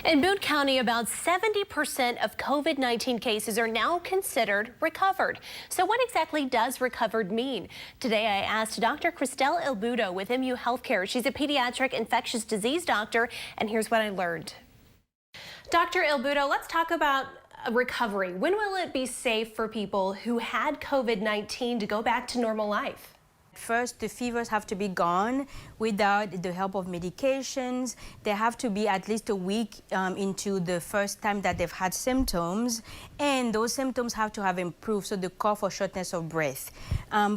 In Boone County, about 70% of COVID-19 cases are now considered recovered. So what exactly does recovered mean? Today I asked Dr. Christelle Ilboudo with MU Healthcare. She's a pediatric infectious disease doctor, and here's what I learned. Dr. Ilboudo, let's talk about recovery. When will it be safe for people who had COVID-19 to go back to normal life? First, the fevers have to be gone without the help of medications. They have to be at least a week into the first time that they've had symptoms, and those symptoms have to have improved, so the cough or shortness of breath.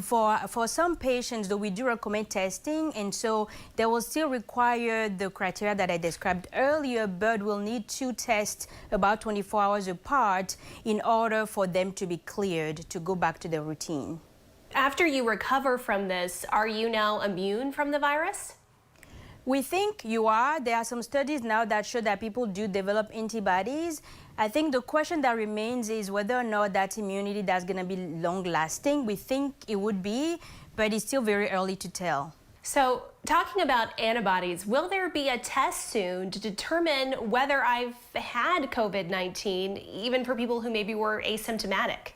For some patients, though, we do recommend testing, and so they will still require the criteria that I described earlier, but will need to test about 24 hours apart in order for them to be cleared to go back to their routine. After you recover from this, are you now immune from the virus? We think you are. There are some studies now that show that people do develop antibodies. I think the question that remains is whether or not that immunity that's going to be long-lasting. We think it would be, but it's still very early to tell. So, talking about antibodies, will there be a test soon to determine whether I've had COVID-19, even for people who maybe were asymptomatic?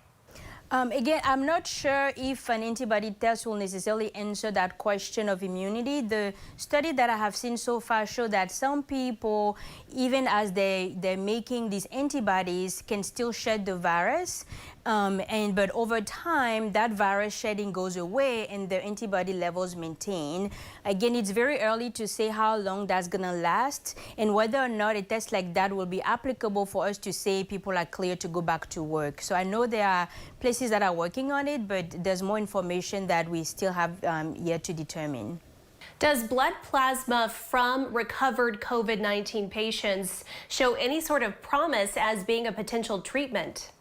Again, I'm not sure if an antibody test will necessarily answer that question of immunity. The study that I have seen so far show that some people, even as they're making these antibodies, can still shed the virus. But over time, that virus shedding goes away and the antibody levels maintain. Again, it's very early to say how long that's going to last and whether or not a test like that will be applicable for us to say people are clear to go back to work. So I know there are places that are working on it, but there's more information that we still have yet to determine. Does blood plasma from recovered COVID-19 patients show any sort of promise as being a potential treatment?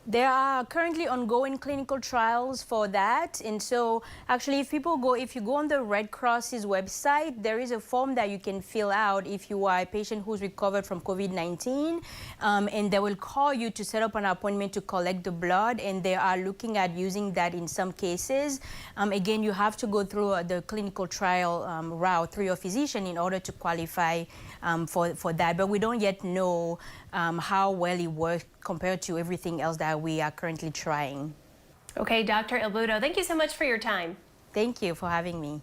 There are currently ongoing clinical trials for that, and so actually if you go on the Red Cross's website, there is a form that you can fill out if you are a patient who's recovered from COVID-19, and they will call you to set up an appointment to collect the blood, and they are looking at using that in some cases. Again, you have to go through the clinical trial route through your physician in order to qualify for that, but we don't yet know how well it works compared to everything else that we are currently trying. Okay, Dr. Ilboudo, thank you so much for your time. Thank you for having me.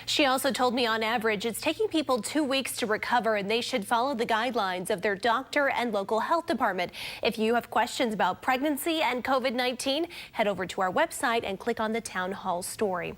She also told me on average it's taking people 2 weeks to recover and they should follow the guidelines of their doctor and local health department. If you have questions about pregnancy and COVID-19, head over to our website and click on the town hall story.